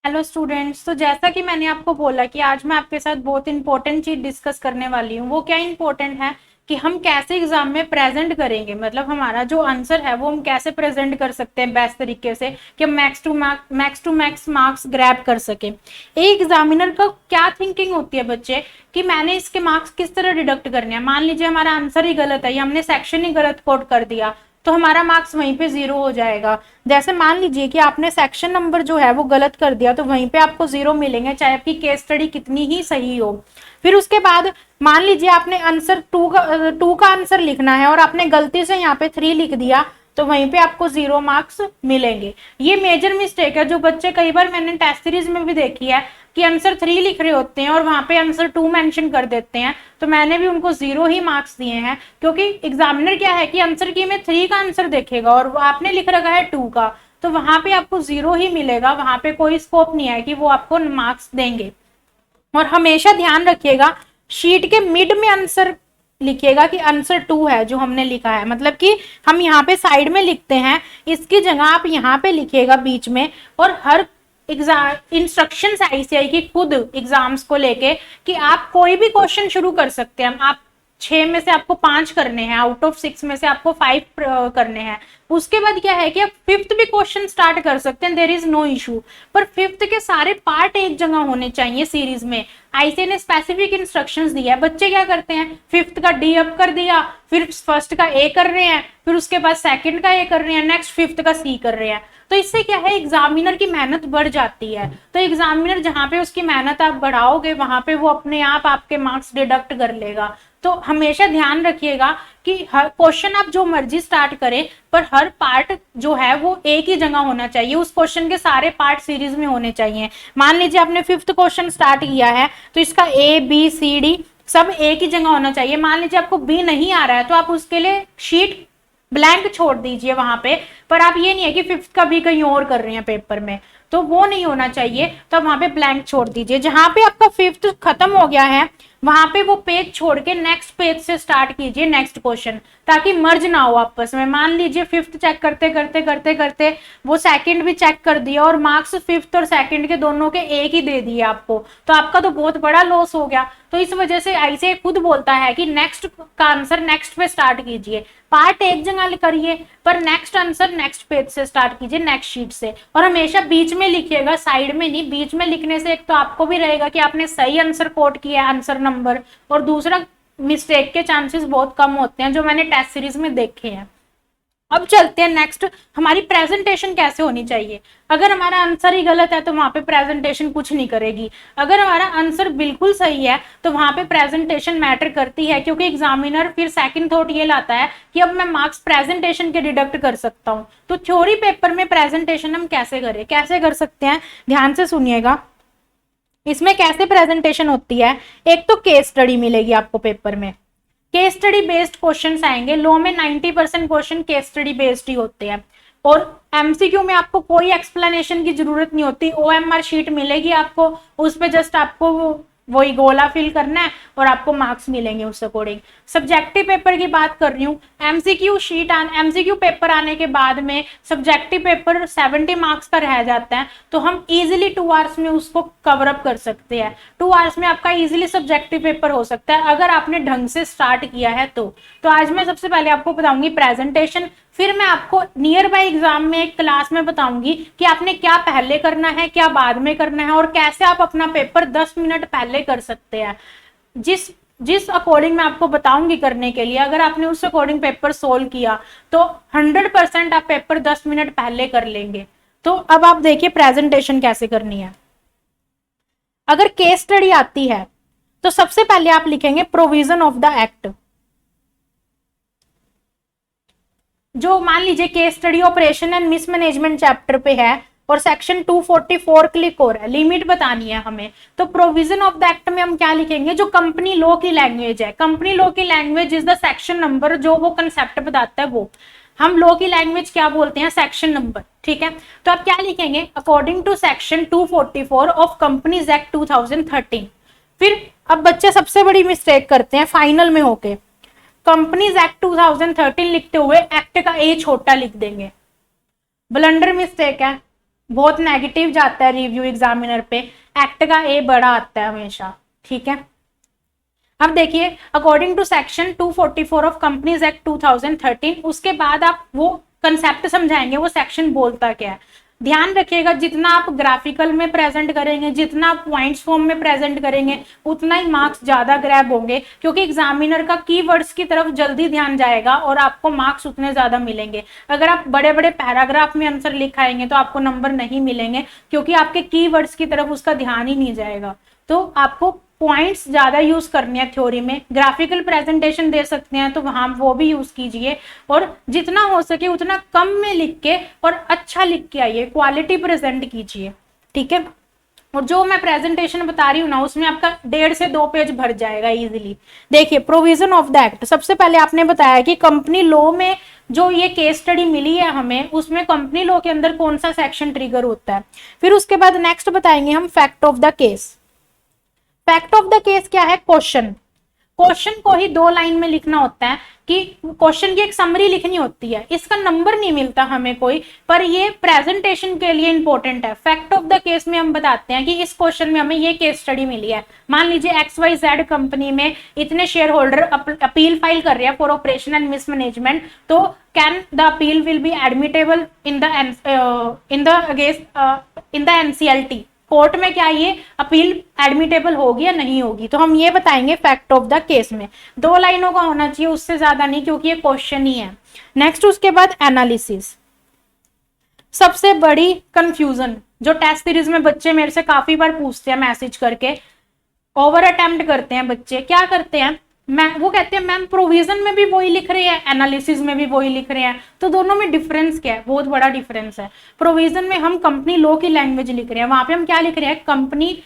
Hello students. तो जैसा कि मैंने आपको बोला कि आज मैं आपके साथ बहुत इंपॉर्टेंट चीज डिस्कस करने वाली हूँ। वो क्या इंपॉर्टेंट है कि हम कैसे एग्जाम में प्रेजेंट करेंगे, मतलब हमारा जो आंसर है वो हम कैसे प्रेजेंट कर सकते हैं बेस्ट तरीके से कि हम मैक्स मार्क्स ग्रैब कर सके। एक एग्जामिनर का क्या थिंकिंग होती है बच्चे कि मैंने इसके मार्क्स किस तरह डिडक्ट करने हैं। मान लीजिए हमारा आंसर ही गलत है या हमने सेक्शन ही गलत कोड कर दिया तो हमारा मार्क्स वहीं पे 0 हो जाएगा। जैसे मान लीजिए कि आपने सेक्शन नंबर जो है वो गलत कर दिया तो वहीं पे आपको 0 मिलेंगे, चाहे आपकी केस स्टडी कितनी ही सही हो। फिर उसके बाद मान लीजिए आपने आंसर टू का आंसर लिखना है और आपने गलती से यहाँ पे 3 लिख दिया तो वहीं पे आपको 0 मार्क्स मिलेंगे। ये मेजर मिस्टेक है जो बच्चे, कई बार मैंने टेस्ट सीरीज में भी देखी है कि आंसर 3 लिख रहे होते हैं और वहां पे आंसर 2 मेंशन कर देते हैं, तो मैंने भी उनको 0 ही मार्क्स दिए हैं। क्योंकि एग्जामिनर क्या है कि आंसर की में 3 का आंसर देखेगा और आपने लिख रखा है 2 का, तो वहां पे आपको 0 ही मिलेगा। वहां पे कोई स्कोप नहीं है कि वो आपको मार्क्स देंगे। और हमेशा ध्यान रखिएगा शीट के मिड में आंसर लिखिएगा कि आंसर 2 है जो हमने लिखा है, मतलब कि हम यहाँ पे साइड में लिखते हैं, इसकी जगह आप यहाँ पे लिखिएगा बीच में। और हर एग्जाम इंस्ट्रक्शन आईसीआई की खुद एग्जाम्स को लेके कि आप कोई भी क्वेश्चन शुरू कर सकते हैं। आप 6 में से आपको 5 करने हैं, आउट ऑफ 6 में से आपको 5 करने हैं। उसके बाद क्या है कि आप 5th भी क्वेश्चन स्टार्ट कर सकते हैं, देर इज नो इशू। पर 5th के सारे पार्ट एक जगह होने चाहिए सीरीज में। आईसीए ने स्पेसिफिक इंस्ट्रक्शंस दिया है। बच्चे क्या करते हैं, 5th का डी अप कर दिया, फिर फर्स्ट का ए कर रहे हैं, फिर उसके बाद सेकंड का ए कर रहे हैं, नेक्स्ट 5th का सी कर रहे हैं। तो इससे क्या है, एग्जामिनर की मेहनत बढ़ जाती है। तो एग्जामिनर जहां पे उसकी मेहनत आप बढ़ाओगे वहां पे वो अपने आप आपके मार्क्स डिडक्ट कर लेगा। तो हमेशा ध्यान रखिएगा कि हर क्वेश्चन आप जो मर्जी स्टार्ट करें पर हर पार्ट जो है वो एक ही जगह होना चाहिए, उस क्वेश्चन के सारे पार्ट सीरीज में होने चाहिए। मान लीजिए आपने 5th क्वेश्चन स्टार्ट किया है तो इसका ए बी सी डी सब एक ही जगह होना चाहिए। मान लीजिए आपको बी नहीं आ रहा है तो आप उसके लिए शीट ब्लैंक छोड़ दीजिए वहां पे, पर आप ये नहीं है कि 5th का भी कहीं और कर रहे हैं पेपर में, तो वो नहीं होना चाहिए। तो वहां पे ब्लैंक छोड़ दीजिए। जहां पे आपका 5th खत्म हो गया है वहां पे वो पेज छोड़ के नेक्स्ट पेज से स्टार्ट कीजिए नेक्स्ट क्वेश्चन, ताकि मर्ज ना हो आपस में। मान लीजिए 5th चेक करते करते करते करते वो सेकंड भी चेक कर दिया और मार्क्स 5th और सेकंड के दोनों के एक ही दे दिए आपको, तो आपका तो बहुत बड़ा लॉस हो गया। तो इस वजह से आईसीए खुद बोलता है कि नेक्स्ट का आंसर नेक्स्ट पे स्टार्ट कीजिए, पार्ट एक जगह करिए पर नेक्स्ट आंसर नेक्स्ट पेज से स्टार्ट कीजिए, नेक्स्ट शीट से। और हमेशा बीच में लिखिएगा, साइड में नहीं। बीच में लिखने से एक तो आपको भी रहेगा कि आपने सही आंसर कोट किया है, आंसर नंबर, और दूसरा मिस्टेक के चांसेस बहुत कम होते हैं जो मैंने टेस्ट सीरीज में देखे हैं। अब चलते हैं नेक्स्ट, हमारी प्रेजेंटेशन कैसे होनी चाहिए। अगर हमारा आंसर ही गलत है तो वहां पे प्रेजेंटेशन कुछ नहीं करेगी। अगर हमारा आंसर बिल्कुल सही है तो वहां पे प्रेजेंटेशन मैटर करती है, क्योंकि एग्जामिनर फिर सेकंड थॉट ये लाता है कि अब मैं मार्क्स प्रेजेंटेशन के डिडक्ट कर सकता हूं। तो थ्योरी पेपर में प्रेजेंटेशन हम कैसे करें, कैसे कर सकते हैं, ध्यान से सुनिएगा। इसमें कैसे प्रेजेंटेशन होती है, एक तो केस स्टडी मिलेगी आपको पेपर में, केस स्टडी बेस्ड क्वेश्चंस आएंगे। लॉ में 90% क्वेश्चन केस स्टडी बेस्ड ही होते हैं। और एमसीक्यू में आपको कोई एक्सप्लेनेशन की जरूरत नहीं होती, ओएमआर शीट मिलेगी आपको, उस पे जस्ट आपको वही गोला फिल करना है और आपको मार्क्स मिलेंगे उस अकॉर्डिंग। सब्जेक्टिव पेपर की बात कर रही हूँ, एमसीक्यू पेपर आने के बाद में सब्जेक्टिव पेपर 70 मार्क्स का रह जाता है, तो हम इजीली 2 आवर्स में उसको कवर अप कर सकते हैं। 2 आवर्स में आपका इजीली सब्जेक्टिव पेपर हो सकता है अगर आपने ढंग से स्टार्ट किया है तो आज मैं सबसे पहले आपको बताऊंगी प्रेजेंटेशन, फिर मैं आपको नियर बाय एग्जाम में एक क्लास में बताऊंगी कि आपने क्या पहले करना है, क्या बाद में करना है, और कैसे आप अपना पेपर 10 मिनट पहले कर सकते हैं। जिस जिस अकॉर्डिंग मैं आपको बताऊंगी करने के लिए, अगर आपने उस अकॉर्डिंग पेपर सोल्व किया तो 100% आप पेपर 10 मिनट पहले कर लेंगे। तो अब आप देखिए प्रेजेंटेशन कैसे करनी है। अगर केस स्टडी आती है तो सबसे पहले आप लिखेंगे प्रोविजन ऑफ द एक्ट। जो मान लीजिए case study operation and mismanagement chapter पे है और सेक्शन 244 क्लिक हो रहा है, लिमिट बतानी है हमें, तो प्रोविजन ऑफ द एक्ट में हम क्या लिखेंगे, जो कंपनी लॉ की लैंग्वेज है। कंपनी लॉ की language is the section number, जो वो कंसेप्ट बताता है वो हम लॉ की लैंग्वेज क्या बोलते हैं, सेक्शन नंबर। ठीक है, तो आप क्या लिखेंगे, according to section 244 of companies act 2013। फिर अब बच्चे सबसे बड़ी मिस्टेक करते हैं फाइनल में होके, कंपनीज एक्ट 2013 लिखते हुए एक्ट का ए छोटा लिख देंगे, ब्लंडर मिस्टेक है। बहुत नेगेटिव जाता है रिव्यू एग्जामिनर पे, एक्ट का ए बड़ा आता है हमेशा, ठीक है। अब देखिए, according to section 244 of companies act 2013, उसके बाद आप वो कंसेप्ट समझाएंगे वो सेक्शन बोलता क्या है। ध्यान रखिएगा, जितना आप ग्राफिकल में प्रेजेंट करेंगे, जितना आप पॉइंट्स फॉर्म में प्रेजेंट करेंगे, उतना ही मार्क्स ज्यादा ग्रैब होंगे, क्योंकि एग्जामिनर का कीवर्ड्स की तरफ जल्दी ध्यान जाएगा और आपको मार्क्स उतने ज्यादा मिलेंगे। अगर आप बड़े बड़े पैराग्राफ में आंसर लिखाएंगे तो आपको नंबर नहीं मिलेंगे, क्योंकि आपके कीवर्ड्स की तरफ उसका ध्यान ही नहीं जाएगा। तो आपको पॉइंट्स ज्यादा यूज करने हैं थ्योरी में, ग्राफिकल प्रेजेंटेशन दे सकते हैं तो वहां वो भी यूज कीजिए, और जितना हो सके उतना कम में लिख के और अच्छा लिख के आइए, क्वालिटी प्रेजेंट कीजिए, ठीक है। और जो मैं प्रेजेंटेशन बता रही हूँ ना, उसमें आपका 1.5 से 2 पेज भर जाएगा इजीली। देखिए, प्रोविजन ऑफ द एक्ट, सबसे पहले आपने बताया कि कंपनी लॉ में जो ये केस स्टडी मिली है हमें, उसमें कंपनी लॉ के अंदर कौन सा सेक्शन ट्रिगर होता है। फिर उसके बाद नेक्स्ट बताएंगे हम fact of the case. Fact of the case क्या है? क्वेश्चन। क्वेश्चन को ही 2 लाइन में लिखना होता है, कि क्वेश्चन की एक समरी लिखनी होती है, इसका नंबर नहीं मिलता हमें कोई, पर ये प्रेजेंटेशन के लिए इंपॉर्टेंट है। फैक्ट ऑफ द केस में हम बताते हैं कि इस क्वेश्चन में हमें ये केस स्टडी मिली है। मान लीजिए XYZ कंपनी में इतने शेयर होल्डर अपील फाइल कर रहे हैं फॉर ऑपरेशन एंड मिसमैनेजमेंट, तो can the appeal will be admittable in the NCLT, court में क्या ये अपील एडमिटेबल होगी या नहीं होगी। तो हम ये बताएंगे फैक्ट ऑफ द केस में, 2 लाइनों का होना चाहिए, उससे ज्यादा नहीं, क्योंकि ये क्वेश्चन ही है। नेक्स्ट उसके बाद एनालिसिस, सबसे बड़ी कंफ्यूजन जो टेस्ट सीरीज में बच्चे मेरे से काफी बार पूछते हैं मैसेज करके, ओवर अटेम्प्ट करते हैं बच्चे, क्या करते हैं, वो कहते हैं मैम प्रोविजन में भी वही लिख रहे हैं, एनालिसिस में भी वही लिख रहे हैं, तो दोनों में डिफरेंस क्या है? बहुत बड़ा डिफरेंस है। प्रोविजन में हम कंपनी लॉ की लैंग्वेज लिख रहे हैं, वहां पे हम क्या लिख रहे हैं, कंपनी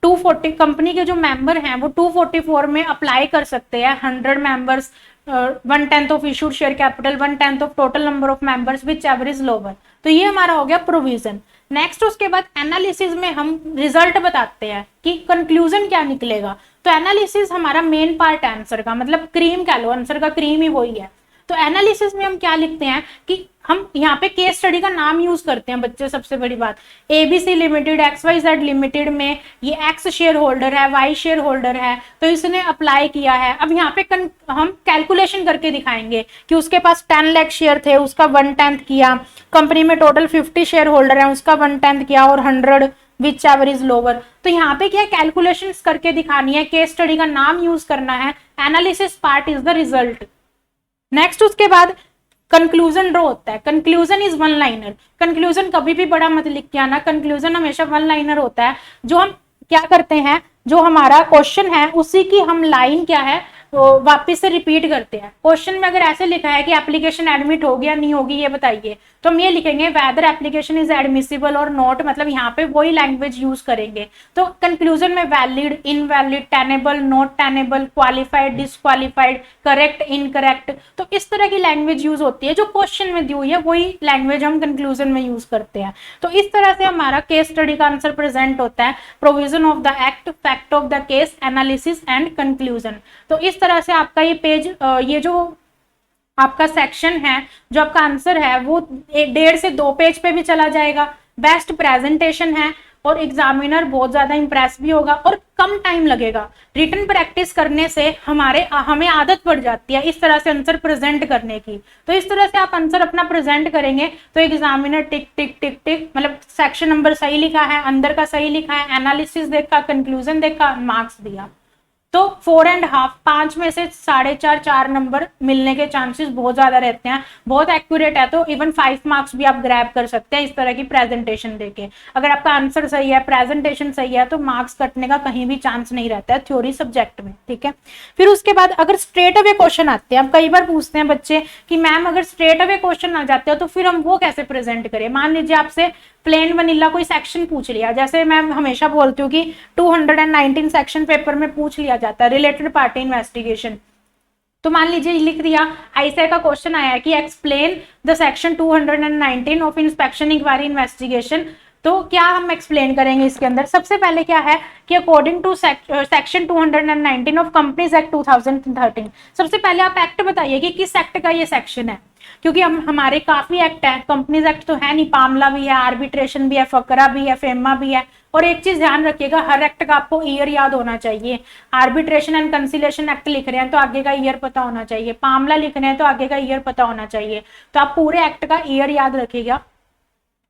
240, कंपनी के जो मेंबर हैं वो 244 में अप्लाई कर सकते हैं, 100 members, 1/10 of issued share capital, 1/10 of total number of members which ever is lower. तो ये हमारा हो गया प्रोविजन। नेक्स्ट उसके बाद एनालिसिस में हम रिजल्ट बताते हैं कि कंक्लूजन क्या निकलेगा। तो एनालिसिस हमारा मेन पार्ट है आंसर का, मतलब क्रीम कह लो, आंसर का क्रीम ही वही है। तो एनालिसिस में हम क्या लिखते हैं कि हम यहाँ पे केस स्टडी का नाम यूज करते हैं बच्चे, सबसे बड़ी बात, ABC लिमिटेड, XYZ लिमिटेड में ये X शेयर होल्डर है, Y शेयर होल्डर है, तो इसने अप्लाई किया है। अब यहाँ पे हम कैलकुलेशन करके दिखाएंगे कि उसके पास 10 लाख शेयर थे, उसका 1/10 किया, कंपनी में टोटल 50 शेयर होल्डर है, उसका 1/10 किया, और 100 विच एवर इज लोअर। तो यहाँ पे क्या कैलकुलेशन करके दिखानी है, केस स्टडी का नाम यूज करना है, analysis part is the result. Next उसके बाद कंक्लूजन ड्रॉ होता है, कंक्लूजन इज 1 लाइनर। कंक्लूजन कभी भी बड़ा मत लिख के आना, कंक्लूजन हमेशा 1 लाइनर होता है। जो हम क्या करते हैं, जो हमारा क्वेश्चन है उसी की हम लाइन क्या है वो वापस से रिपीट करते हैं। क्वेश्चन में अगर ऐसे लिखा है कि एप्लीकेशन एडमिट होगी या नहीं होगी ये बताइए, तो हम ये लिखेंगे वेदर एप्लीकेशन इज एडमिसिबल और नॉट, मतलब यहाँ पे वही लैंग्वेज यूज करेंगे। तो कंक्लूजन में valid, invalid, tenable, not tenable, qualified, disqualified, correct, incorrect, तो इस तरह की लैंग्वेज यूज होती है। जो क्वेश्चन में दी हुई है वही लैंग्वेज हम कंक्लूजन में यूज करते हैं। तो इस तरह से हमारा केस स्टडी का आंसर प्रेजेंट होता है, provision of the act, fact of the case, analysis and conclusion. तो इस तरह से आपका ये पेज, ये जो आपका सेक्शन है, जो आपका आंसर है वो 1.5 से 2 पेज पे भी चला जाएगा। बेस्ट प्रेजेंटेशन है और एग्जामिनर बहुत ज्यादा इंप्रेस भी होगा और कम टाइम लगेगा। रिटन प्रैक्टिस करने से हमें आदत पड़ जाती है इस तरह से आंसर प्रेजेंट करने की। तो इस तरह से आप आंसर अपना प्रेजेंट करेंगे तो एग्जामिनर टिक टिक टिक टिक, मतलब सेक्शन नंबर सही लिखा है, अंदर का सही लिखा है, एनालिसिस देखा, कंक्लूजन देखा, मार्क्स दिया। तो 4.5, 5 में से 4.5, 4 नंबर मिलने के चांसेस बहुत ज्यादा रहते हैं। बहुत एक्यूरेट है तो इवन 5 मार्क्स भी आप ग्रैब कर सकते हैं इस तरह की प्रेजेंटेशन देके। अगर आपका आंसर सही है, प्रेजेंटेशन सही है, तो मार्क्स कटने का कहीं भी चांस नहीं रहता है थ्योरी सब्जेक्ट में, ठीक है। फिर उसके बाद अगर स्ट्रेट अवे क्वेश्चन आते हैं, अब कई बार पूछते हैं बच्चे कि मैम अगर स्ट्रेट अवे क्वेश्चन आ जाते हो तो फिर हम वो कैसे प्रेजेंट करें। मान लीजिए आपसे प्लेन वनीला कोई सेक्शन पूछ लिया, जैसे मैं हमेशा बोलती हूँ कि 219 सेक्शन पेपर में पूछ लिया जाता है रिलेटेड पार्टी इन्वेस्टिगेशन। तो मान लीजिए लिख दिया, आईसीआई का क्वेश्चन आया कि explain the section 219 of inspection inquiry investigation. तो क्या हम एक्सप्लेन करेंगे इसके अंदर? सबसे पहले क्या है कि according to section 219 of companies act 2013, सबसे पहले आप एक्ट बताइए कि किस एक्ट का ये सेक्शन है। क्योंकि हम हमारे काफी एक्ट है, कंपनीज एक्ट तो है नहीं, पामला भी है, आर्बिट्रेशन भी है, फकरा भी है, फेमा भी है। और एक चीज ध्यान रखिएगा, हर एक्ट का आपको ईयर याद होना चाहिए। आर्बिट्रेशन एंड कंसिलेशन एक्ट लिख रहे हैं तो आगे का ईयर पता होना चाहिए, पामला लिख रहे हैं तो आगे का ईयर पता होना चाहिए। तो आप पूरे एक्ट का ईयर याद रखिएगा।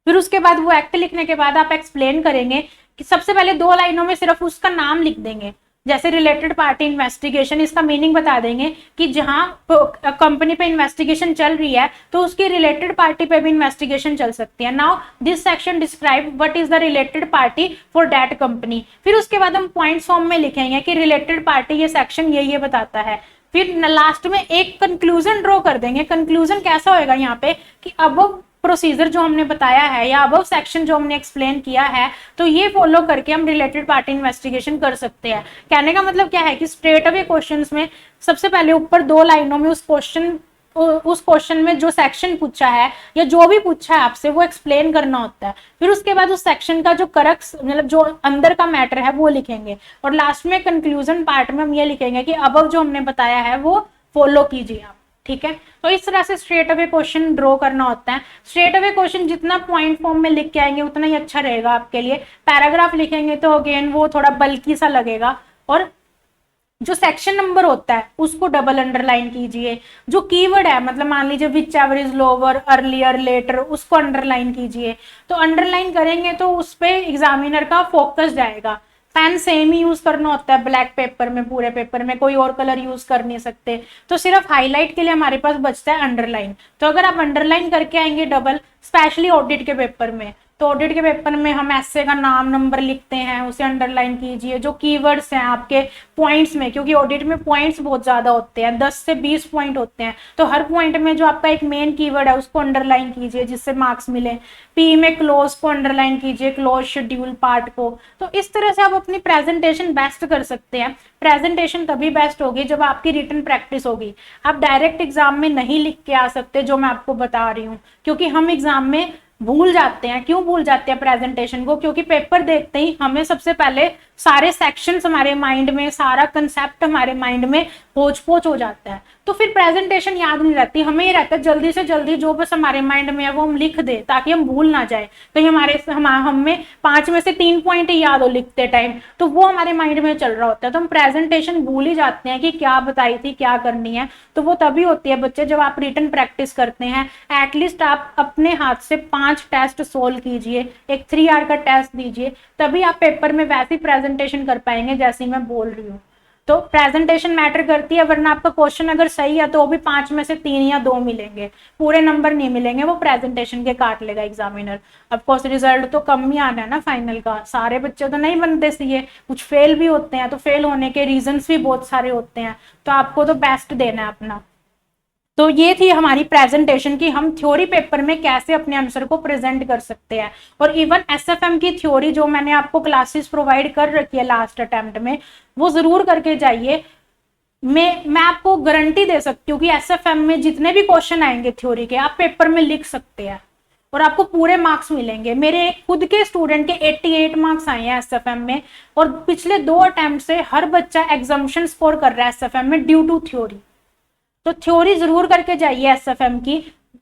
फिर उसके बाद वो एक्ट लिखने के बाद आप एक्सप्लेन करेंगे कि सबसे पहले 2 लाइनों में सिर्फ उसका नाम लिख देंगे, जैसे रिलेटेड पार्टी इन्वेस्टिगेशन, इसका मीनिंग बता देंगे कि जहां कंपनी पे इन्वेस्टिगेशन चल रही है तो उसकी रिलेटेड पार्टी पे भी इन्वेस्टिगेशन चल सकती है। Now this section describe what is the related party for that company. फिर उसके बाद हम पॉइंट फॉर्म में लिखेंगे कि रिलेटेड पार्टी ये सेक्शन ये बताता है। फिर लास्ट में एक कंक्लूजन ड्रॉ कर देंगे। कंक्लूजन कैसा होएगा यहाँ पे कि अब प्रोसीजर जो हमने बताया है या अब सेक्शन जो हमने एक्सप्लेन किया है तो ये फॉलो करके हम रिलेटेड पार्टी इन्वेस्टिगेशन कर सकते हैं। कहने का मतलब क्या है कि स्ट्रेट अवे क्वेश्चंस में सबसे पहले ऊपर 2 लाइनों में उस क्वेश्चन में जो सेक्शन पूछा है या जो भी पूछा है आपसे वो एक्सप्लेन करना होता है। फिर उसके बाद उस सेक्शन का जो करक्स मतलब जो अंदर का मैटर है वो लिखेंगे और लास्ट में कंक्लूजन पार्ट में हम ये लिखेंगे कि अब जो हमने बताया है वो फॉलो कीजिए आप। ठीक है, तो इस तरह से स्ट्रेट अवे क्वेश्चन ड्रॉ करना होता है। स्ट्रेट अवे क्वेश्चन जितना पॉइंट फॉर्म में लिख के आएंगे उतना ही अच्छा रहेगा आपके लिए। पैराग्राफ लिखेंगे तो अगेन वो थोड़ा बल्कि सा लगेगा। और जो सेक्शन नंबर होता है उसको डबल अंडरलाइन कीजिए। जो कीवर्ड है मतलब मान लीजिए whichever is lower, earlier, later, उसको अंडरलाइन कीजिए। तो अंडरलाइन करेंगे तो उस पर एग्जामिनर का फोकस जाएगा। पेन सेम ही यूज करना होता है ब्लैक पेपर में, पूरे पेपर में कोई और कलर यूज कर नहीं सकते। तो सिर्फ हाईलाइट के लिए हमारे पास बचता है अंडरलाइन। तो अगर आप अंडरलाइन करके आएंगे डबल, स्पेशली ऑडिट के पेपर में, तो ऑडिट के पेपर में हम ऐसे का नाम नंबर लिखते हैं उसे अंडरलाइन कीजिए। जो कीवर्ड्स हैं आपके पॉइंट्स में, क्योंकि ऑडिट में पॉइंट्स बहुत ज्यादा होते हैं, 10 से 20 पॉइंट होते हैं, तो हर पॉइंट में जो आपका एक मेन कीवर्ड है उसको अंडरलाइन कीजिए जिससे मार्क्स मिले। पी में क्लोज को अंडरलाइन कीजिए, क्लोज शेड्यूल पार्ट को। तो इस तरह से आप अपनी प्रेजेंटेशन बेस्ट कर सकते हैं। प्रेजेंटेशन तभी बेस्ट होगी जब आपकी रिटन प्रैक्टिस होगी। आप डायरेक्ट एग्जाम में नहीं लिख के आ सकते जो मैं आपको बता रही हूँ, क्योंकि हम एग्जाम में भूल जाते हैं। क्यों भूल जाते हैं प्रेजेंटेशन को? क्योंकि पेपर देखते ही हमें सबसे पहले सारे सेक्शंस हमारे माइंड में, सारा कंसेप्ट हमारे माइंड में होच पोच हो जाता है, तो फिर प्रेजेंटेशन याद नहीं रहती। हमें ये रहता है जल्दी से जल्दी जो बस हमारे माइंड में है वो हम लिख दे ताकि हम भूल ना जाए। कहीं हमें 5 में से 3 पॉइंट ही याद हो लिखते टाइम, तो वो हमारे माइंड में चल रहा होता है, तो हम प्रेजेंटेशन भूल ही जाते हैं कि क्या बताई थी, क्या करनी है। तो वो तभी होती है बच्चे जब आप रिटन प्रैक्टिस करते हैं। एटलीस्ट आप अपने हाथ से 5 टेस्ट सोल्व कीजिए, एक 3 आवर का टेस्ट दीजिए, तभी आप पेपर में वैसी प्रेजेंटेशन कर पाएंगे जैसी मैं बोल रही हूँ। तो प्रेजेंटेशन मैटर करती है, वरना आपका क्वेश्चन अगर सही है तो वो भी 5 में से 3 या 2 मिलेंगे, पूरे नंबर नहीं मिलेंगे, वो प्रेजेंटेशन के काट लेगा एग्जामिनर। ऑफ कोर्स रिजल्ट तो कम ही आना है ना फाइनल का, सारे बच्चे तो नहीं बनते सीए, कुछ फेल भी होते हैं, तो फेल होने के रीजंस भी बहुत सारे होते हैं। तो आपको तो बेस्ट देना है अपना। तो ये थी हमारी प्रेजेंटेशन की हम थ्योरी पेपर में कैसे अपने आंसर को प्रेजेंट कर सकते हैं। और इवन एसएफएम की थ्योरी जो मैंने आपको क्लासेस प्रोवाइड कर रखी है लास्ट अटेम्प्ट में, वो जरूर करके जाइए। मैं आपको गारंटी दे सकती हूँ कि एसएफएम में जितने भी क्वेश्चन आएंगे थ्योरी के आप पेपर में लिख सकते हैं और आपको पूरे मार्क्स मिलेंगे। मेरे खुद के स्टूडेंट के 88 मार्क्स आए हैं एसएफएम में, और पिछले 2 अटेम्प्ट से हर बच्चा एग्जामिशन स्कोर कर रहा है एसएफएम में ड्यू टू थ्योरी। तो थ्योरी जरूर करके जाइए एसएफएम की,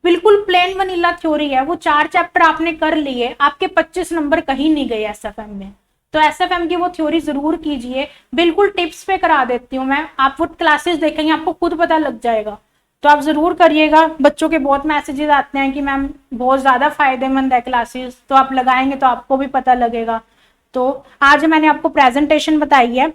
बिल्कुल प्लेन वनीला थ्योरी है, वो 4 चैप्टर आपने कर लिए, आपके 25 नंबर कहीं नहीं गए एसएफएम में। तो एसएफएम की वो थ्योरी जरूर कीजिए, बिल्कुल टिप्स पे करा देती हूँ मैं, आप वो क्लासेस देखेंगे आपको खुद पता लग जाएगा। तो आप जरूर करिएगा। बच्चों के बहुत मैसेजेस आते हैं कि मैम बहुत ज्यादा फायदेमंद है क्लासेस, तो आप लगाएंगे तो आपको भी पता लगेगा। तो आज मैंने आपको प्रेजेंटेशन बताई है।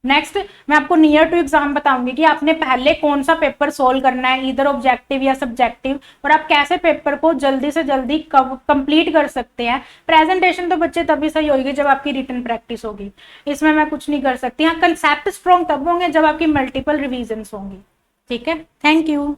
नेक्स्ट मैं आपको नियर टू एग्जाम बताऊंगी कि आपने पहले कौन सा पेपर सोल्व करना है, इधर ऑब्जेक्टिव या सब्जेक्टिव, और आप कैसे पेपर को जल्दी से जल्दी कंप्लीट कर सकते हैं। प्रेजेंटेशन तो बच्चे तभी सही होगी जब आपकी रिटन प्रैक्टिस होगी, इसमें मैं कुछ नहीं कर सकती। हाँ, कंसेप्ट स्ट्रॉन्ग तब होंगे जब आपकी मल्टीपल रिविजन्स होंगी। ठीक है, थैंक यू।